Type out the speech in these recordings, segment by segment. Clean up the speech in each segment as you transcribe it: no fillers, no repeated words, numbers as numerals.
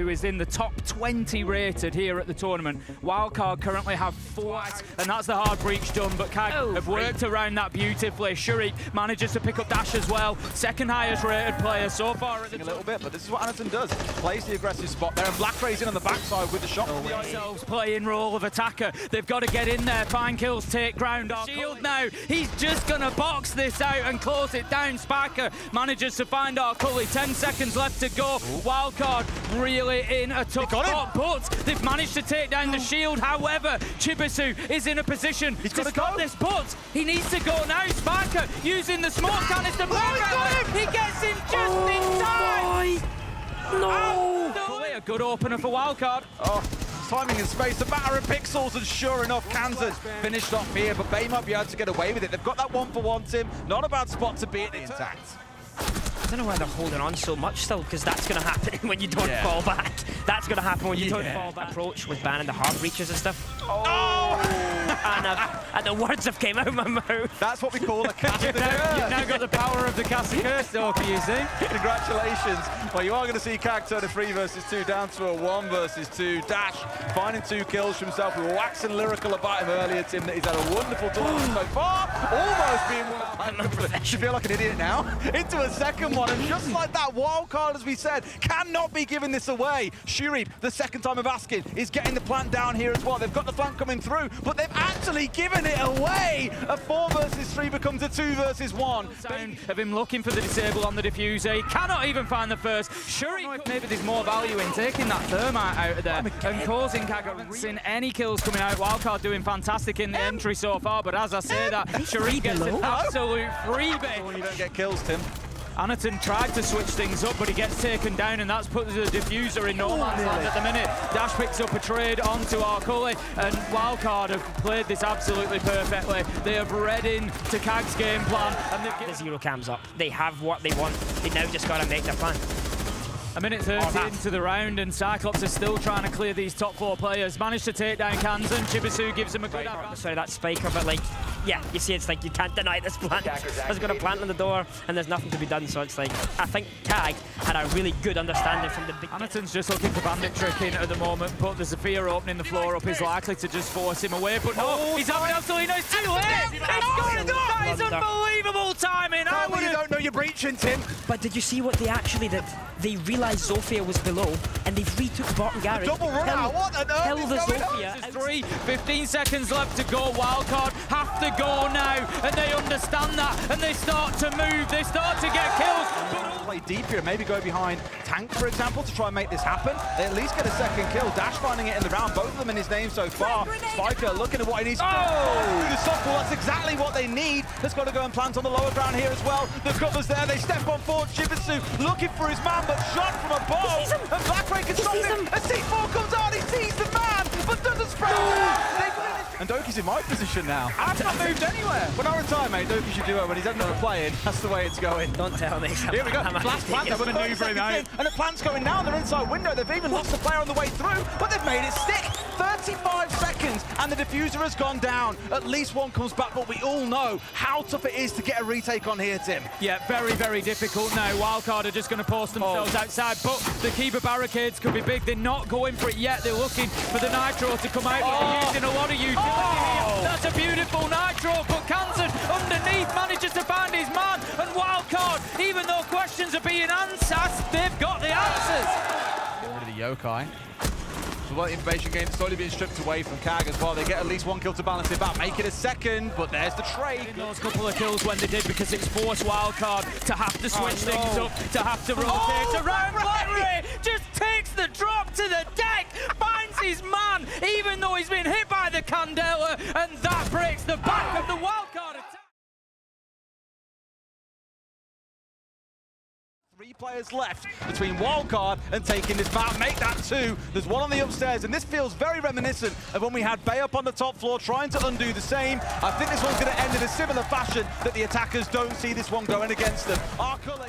who is in the top 20 rated here at the tournament. Wildcard currently have 4, and that's the hard breach done, but Kag have worked around that beautifully. Shurik manages to pick up Dash as well. Second highest rated player so far at the a little bit, but this is what Anderson does. Plays the aggressive spot there, and Black in on the backside with the shot. Themselves playing role of attacker. They've got to get in there, find kills, take ground. Shield now, he's just gonna box this out and close it down. Spiker manages to find our Cully. 10 seconds left to go. Wildcard really in a tough spot, but they've managed to take down the shield. However, Chibisu is in a position to stop this, but he needs to go now. Spiker using the smoke canister. He gets him just in time. No! A good opener for Wildcard. Oh, timing and space, a matter of pixels, and sure enough, Kansas finished off here, but Bay might be able to get away with it. They've got that 1-for-1, Tim. Not a bad spot to be at the intact. I don't know why they're holding on so much still, because that's going to happen when you don't fall back. That's going to happen when you don't fall back. Approach with banning the hard breaches and stuff. And the words have came out of my mouth. That's what we call a cast of the curse. You've now got the power of the cast of curse, Doki, you see. Congratulations. Well, you are going to see Kag turn a 3 versus 2 down to a 1 versus 2. Dash finding 2 kills for himself. We were waxing lyrical about him earlier, Tim, that he's had a wonderful tournament so far. Almost being you feel like an idiot now. Into a second one, and just like that, Wildcard, as we said, cannot be giving this away. Shuri, the second time of asking, is getting the plant down here as well. They've got the plant coming through, but they've actually given it away. A 4 versus 3 becomes a 2 versus 1. Sound of him looking for the disable on the diffuser. He cannot even find the first. Shuri, maybe there's more value in taking that thermite out of there and causing Kag. I haven't seen any kills coming out. Wildcard doing fantastic in the entry so far, but as I say that, Shuri gets an absolute freebie. When you don't get kills, Tim. Anaton tried to switch things up, but he gets taken down, and that's put the diffuser in no man's land at the minute. Dash picks up a trade onto our Cully, and Wildcard have played this absolutely perfectly. They have read into Kag's game plan, and the 0 cams up. They have what they want. They now just got to make their plan. A minute 30 into the round, and Cyclops is still trying to clear these top 4 players. Managed to take down Kansan. Chibisu gives him a good advantage. Sorry, that Spiker, but like, yeah, you see, it's like you can't deny this plant. There's got a plant on the door, and there's nothing to be done. So it's like, I think Kag had a really good understanding from the beginning. Anaton's just looking for bandit tricking at the moment, but the Zephyr opening the floor up is likely to just force him away. But no, he's having absolutely no. It's too late. That is unbelievable timing. You don't know you're breaching, Tim. But did you see what they actually did? They realised Zofia was below, and they retook bottom garage. Double run out. What on earth is going on? 3, 15 seconds left to go. Wildcard have to go now, and they understand that, and they start to move. They start to get kills. Play deep here, maybe go behind Tank, for example, to try and make this happen. They at least get a second kill. Dash finding it in the round, both of them in his name so far. Spiker looking at what he needs. The softball, that's exactly what they need. Has got to go and plant on the lower ground here as well. The cover's there, they step on forward. Chibisu looking for his man, but shot from above. And Blackray can stop him. A C4 comes out, he sees the man, but doesn't spread. And Doki's in my position now. I've not moved anywhere. When I retire, mate, Doki should do it when he's not playing. That's the way it's going. Don't tell me. Here we go. Flash plant, they're maneuvering out. And the plant's going now. They're inside window. They've even lost the player on the way through, but they've made it stick. 35 seconds, and the diffuser has gone down. At least one comes back, but we all know how tough it is to get a retake on here, Tim. Yeah, very, very difficult now. Wildcard are just going to post themselves outside, but the keeper barricades could be big. They're not going for it yet. They're looking for the Nitro to come out. They're using a lot of utility here. That's a beautiful Nitro, but Kansan underneath manages to find his man, and Wildcard, even though questions are being answered, they've got the answers. Rid of the yokai. So what information gain slowly being stripped away from Kag as well. They get at least 1 kill to balance it back, make it a second, but there's the trade. Those couple of kills when they did, because it's forced Wildcard to have to switch things up, to have to rotate around. Blackray just takes the drop to the deck, finds his man, even though he's been hit by the Candela, and that breaks the back of the Wildcard attack. 3 players left between Wildcard and taking this map. Make that 2. There's one on the upstairs, and this feels very reminiscent of when we had Bay up on the top floor trying to undo the same. I think this one's going to end in a similar fashion, that the attackers don't see this one going against them. Arcully.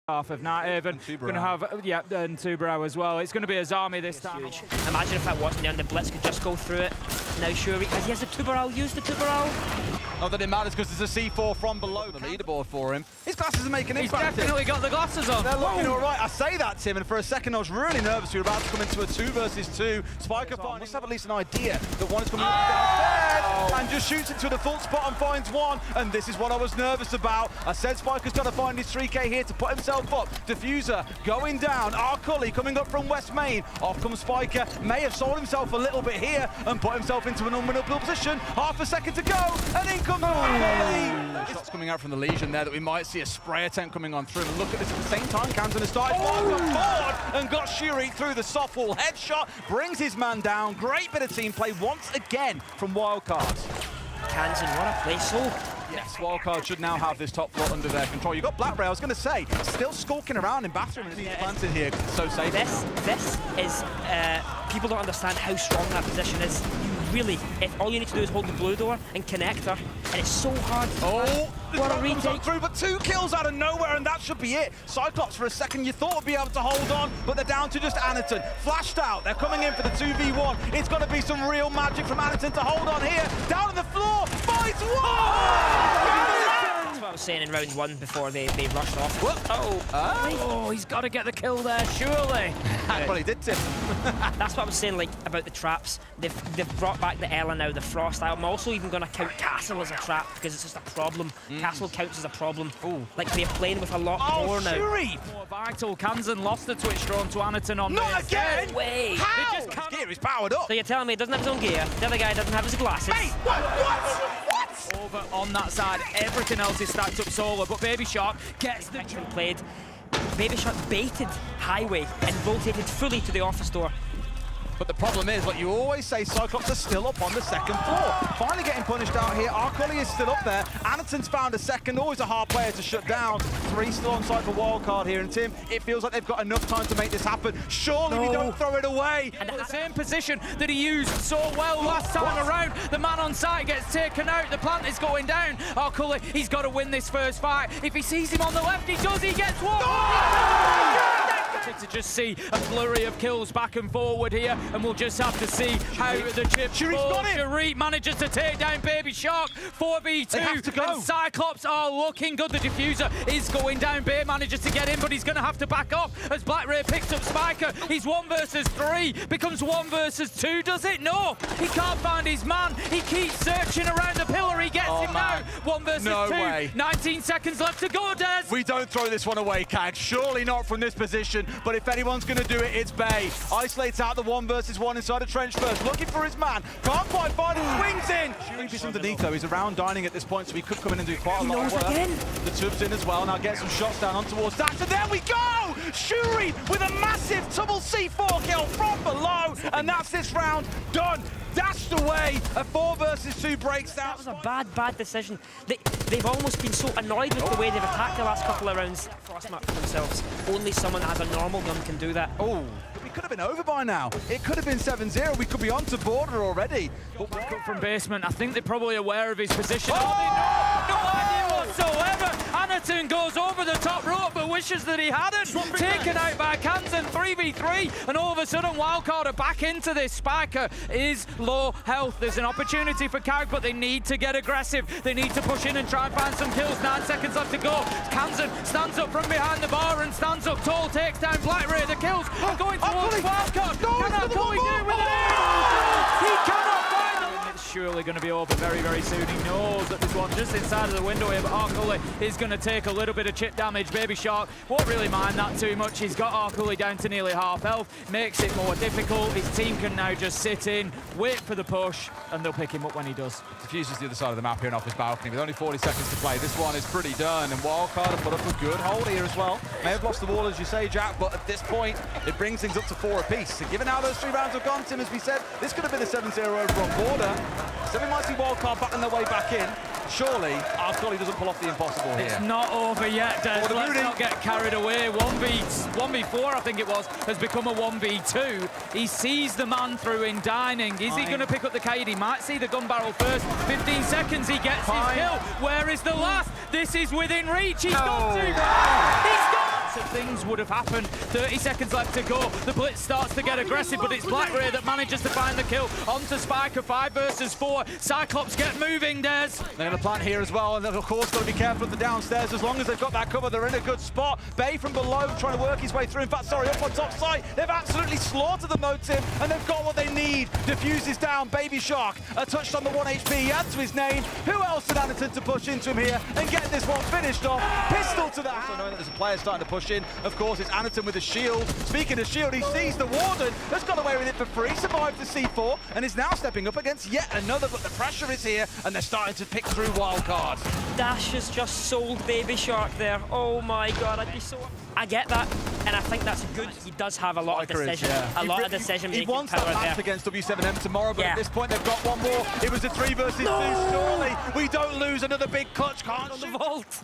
Half of Nighthaven, going to have, and Tubarão as well. It's going to be Azami this time. Huge. Imagine if that wasn't there and the Blitz could just go through it. Now Shuri, because he has the Tubarão, use the Tubarão. Not that it matters, because there's a C4 from below the leaderboard for him. It's glasses are making He's impact. definitely got the glasses on. They're looking all right. I say that, Tim, and for a second I was really nervous we were about to come into a 2 versus 2. Spiker must have at least an idea that one is coming downstairs and just shoots into the full spot and finds one. And this is what I was nervous about. I said Spiker's got to find his 3K here to put himself up. Diffuser going down. Arcully coming up from West Main. Off comes Spiker. May have sold himself a little bit here and put himself into an unwinnable position. Half a second to go, and in comes Arcully. Shots coming out from the Legion there that we might see a spray attempt coming on through. And look at this at the same time. Kansan has started forward and got Shuri through the soft wall headshot. Brings his man down. Great bit of team play once again from wildcard. Kansan, what a play. So Yes, wildcard should now have this top floor under their control. You've got Blackberry, I was going to say, still skulking around in bathroom, and he's planted here, so safe. This is, people don't understand how strong that position is. You really, if all you need to do is hold the blue door and connect her, and it's so hard. Oh, what a retake. Through, but 2 kills out of nowhere, and that should be it. Cyclops, for a second, you thought would be able to hold on, but they're down to just Anaton. Flashed out, they're coming in for the 2v1. It's got to be some real magic from Anaton to hold on here. Down on the floor, finds one! That's what I was saying in round 1 before they rushed off. Oh, he's got to get the kill there, surely. Well, he did, Tim. That's what I was saying, like, about the traps. They've brought back the Ela now, the Frost. I'm also even going to count Castle as a trap because it's just a problem. Castle counts as a problem. Like, they're playing with a lot more now. Shuri! More vital. Kansan lost the Twitch drone to Anaton on Not this. again! No way! How? They just His gear is powered up. So you're telling me he doesn't have his own gear, the other guy doesn't have his glasses? Mate, what? Over on that side, everything else is stacked up solo, but Baby Shark gets the Played. Baby Shark baited Highway and rotated fully to the office door. But the problem is, like you always say, Cyclops are still up on the second floor. Finally getting punished out here. Arcully is still up there. Anaton's found a second. Always a hard player to shut down. 3 still on site for wildcard here. And Tim, it feels like they've got enough time to make this happen. Surely we don't throw it away. And the same position that he used so well last time around. The man on site gets taken out. The plant is going down. Arcully, he's got to win this first fight. If he sees him on the left, he does. He gets one. To just see a flurry of kills back and forward here, and we'll just have to see how the chip Shuri manages to take down Baby Shark. 4v2. They have to go. And Cyclops are looking good. The diffuser is going down. Bay manages to get in, but he's going to have to back off as Black Ray picks up Spiker. He's 1 versus 3, becomes 1 versus 2. Does it? No. He can't find his man. He keeps searching around the pillar. He gets him now. 1 versus 2. Way. 19 seconds left to go, Des. We don't throw this one away, Kag. Surely not from this position. But if anyone's going to do it, it's Bay. Isolates out the 1 versus 1 inside a trench first. Looking for his man. Can't quite find him. Swings in. Shuri's underneath, though. He's around dining at this point, so he could come in and do quite a lot of work. The tub's in as well. Now get some shots down on towards Dash. And there we go! Shuri with a massive double C4 kill from below. And that's this round done. Dashed away. A 4 versus 2 breaks down. That was a bad decision. They've almost been so annoyed with the way they've attacked the last couple of rounds. Frostmark for themselves. Only someone that has a normal gun can do that. Oh, we could have been over by now. It could have been 7-0. We could be on to border already. But back up from basement. I think they're probably aware of his position. Oh, no idea whatsoever. Anaton goes over the top rope, but wishes that he hadn't. Taken out by Kansan, 3v3, and all of a sudden Wildcard are back into this. Spiker is low health. There's an opportunity for Kag, but they need to get aggressive. They need to push in and try and find some kills. 9 seconds left to go. Kansan stands up from behind the bar and stands up tall, takes down Black Ray. The kills are going towards Wildcard. Can Arcully do it with it? He cannot find the line. It's surely going to be over very, very soon. He knows that there's one just inside of the window here, but Arcully is going to take a little bit of chip damage. Baby Shark won't really mind that too much. He's got Arcully down to nearly half health. Makes it more difficult. His team can now just sit in, wait for the push, and they'll pick him up when he does. Diffuses the other side of the map here and off his balcony with only 40 seconds to play. This one is pretty done, and Wildcard have put up a good hold here as well. May have lost the wall, as you say, Jack, but at this point, it brings things up to 4 apiece. So given how those 3 rounds have gone, Tim, as we said, this could have been a 7-0 over on border. So we might see Wildcard battling their way back in. Surely, Arcully doesn't pull off the impossible here. It's not over yet, Des. Let's not get carried away. 1v4, I think it was, has become a 1v2. He sees the man through in dining. Is he going to pick up the Cade? He might see the gun barrel first. 15 seconds, he gets his kill. Where is the last? This is within reach. He's got to. He's got Things would have happened. 30 seconds left to go. The blitz starts to get aggressive, but it's Black Ray that manages to find the kill. Onto Spiker, 5 versus 4. Cyclops get moving, Des. They're going to plant here as well, and they've of course got to be careful of the downstairs. As long as they've got that cover, they're in a good spot. Bay from below trying to work his way through. In fact, sorry, up on top side. They've absolutely slaughtered them though, Tim, and they've got what they need. Diffuse is down. Baby Shark touched on the 1 HP. He adds to his name. Who else than Anderton to push into him here and get this one finished off? Pistol to that. So knowing that there's a player starting to push in, of course, it's Anderton with a shield. Speaking of shield, he sees the Warden, has got away with it for free, survived the C4, and is now stepping up against yet another, but the pressure is here, and they're starting to pick through wildcards. Dash has just sold Baby Shark there. Oh my god, I'd be so... I get that, and I think that's good. He does have a lot of decision, decision-making He wants power that match there. against W7M tomorrow, but at this point they've got one more. It was a 3 versus 2. Surely we don't lose another big clutch, can't on the vault.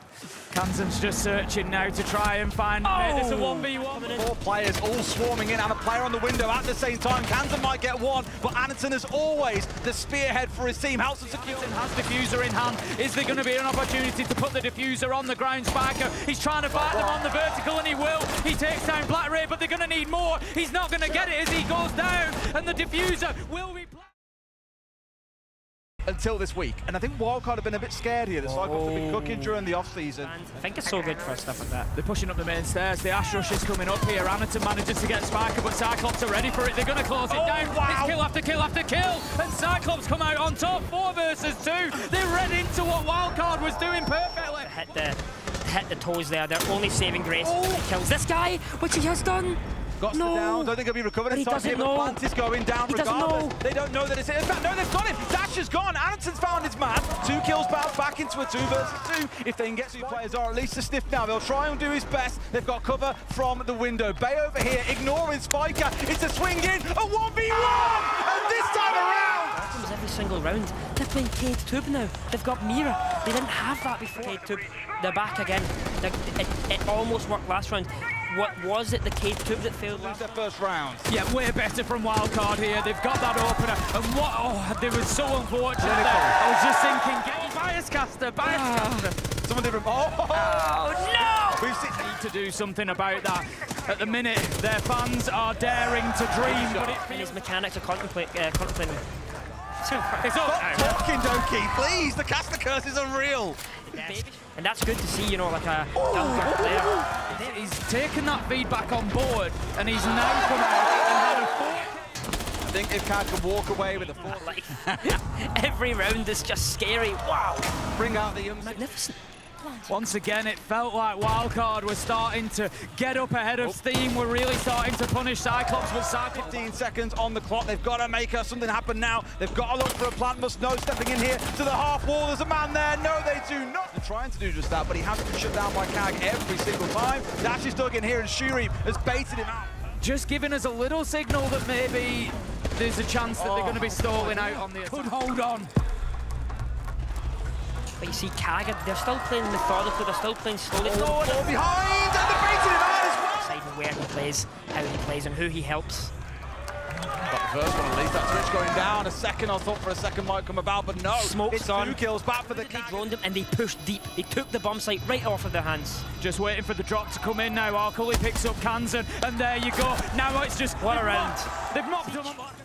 Kansan's just searching now to try and find It's a 1v1. 4 players all swarming in, and a player on the window at the same time. Kansan might get one, but Anderton is always the spearhead for his team. Helps him secure. Has diffuser in hand. Is there going to be an opportunity to put the diffuser on the ground? Spiker, he's trying to fight them on the vertical, and he will. He takes down Black Ray, but they're going to need more. He's not going to get it as he goes down, and the diffuser will be... Until this week, and I think wildcard have been a bit scared here. The Cyclops have been cooking during the off-season. I think it's so good for stuff like that. They're pushing up the main stairs. The Ash Rush is coming up here. Anderton manages to get Spiker, but Cyclops are ready for it. They're going to close it down. Wow. It's kill after kill after kill, and Cyclops come out on top. 4 versus 2. They read into what wildcard was doing perfectly. Hit the toes there. They're only saving grace. He kills this guy, which he has done. Got down. Don't think he'll be recovered in time here, but the plant is going down regardless. They don't know that it's it. In fact, no, they've got him. Dash is gone. Anderton's found his man. 2 kills back into a 2 versus 2. If they can get 2 players, or at least a sniff now, they'll try and do his best. They've got cover from the window. Bay over here, ignoring Spiker. It's a swing in, a 1v1, and this time around. Every single round. They're playing Cade Tube now. They've got Mira. They didn't have that before. Cade Tube. They're back again. It almost worked last round. What was it, the Cade Tube that failed last their first round? Yeah, way better from wildcard here. They've got that opener, and what? Oh, they were so unfortunate there. I was just thinking, get bias caster. Someone did. Oh no! We've seen Need to do something about that. At the minute, their fans are daring to dream, but and his mechanics are contemplating. It's all talking, Doki, please. The caster curse is unreal. And that's good to see, you know, like a younger player. He's taken that feedback on board, and he's now come out and had a 4. I think if Cad can walk away with a 4, Like, every round is just scary. Wow. Bring out the young. Magnificent. Once again, it felt like wildcard was starting to get up ahead of steam. We're really starting to punish Cyclops with Cyclops. 15 seconds on the clock. They've got to make something happen now. They've got to look for a plant. Must know stepping in here to the half wall. There's a man there. No, they do not. They're trying to do just that, but he has been shut down by Kag every single time. Dash is dug in here, and Shuri has baited him out. Just giving us a little signal that maybe there's a chance that they're going to be stalling out on the attack. Could hold on. But you see Kaga, they're still playing methodically, they're still playing slowly. Ball behind, and they're baiting him out as well. Deciding where he plays, how he plays, and who he helps. Got the first one at least. That switch going down. A second, I thought for a second might come about, but no. Smoke's it's on. 2 kills back for the They droned him and they pushed deep. They took the bomb site right off of their hands. Just waiting for the drop to come in now. Arcully picks up Kansan, and there you go. Now it's just... What a round. They've mopped him up.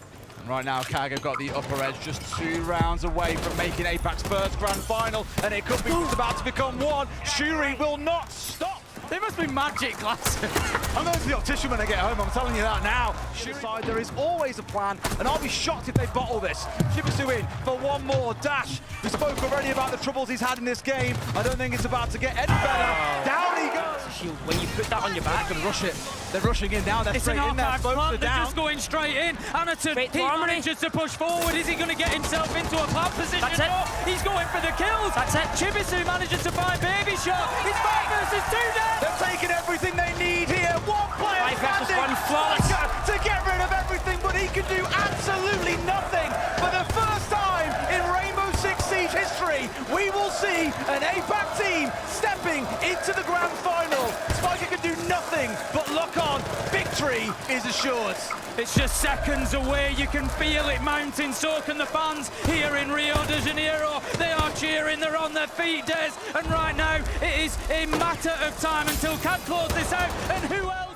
Right now, Kag have got the upper edge, just 2 rounds away from making APAC's first grand final, and it could be just about to become 1. Shuri will not stop. They must be magic glasses. I'm going to the optician when I get home, I'm telling you that now. Shuri side, there is always a plan, and I'll be shocked if they bottle this. Shibisu in for one more. Dash, we spoke already about the troubles he's had in this game. I don't think it's about to get any better. Down he goes. Shield, when you put that on your back, They're going to rush it. They're rushing in now. They're It's straight an in there. half-back Folks plant. are They're down. just going straight in. Anderton, Straight to he Armory. manages to push forward. Is he going to get himself into a plant position? That's it. No, he's going for the kills. That's it. Chibisu manages to find Baby Shark. He's 5 versus 2 now. They're taking everything they need here. One player 5 versus standing 1, flawless. to get rid of everything, but he can do absolutely nothing. For the first time in Rainbow Six Siege history, we will see an APAC team stepping into the grand final. Spiker can do nothing but lock on. Victory is assured. It's just seconds away. You can feel it mounting. So can the fans here in Rio de Janeiro. They are cheering. going. They're on their feet, Des. And right now, it is a matter of time until Cad claws this out. And who else?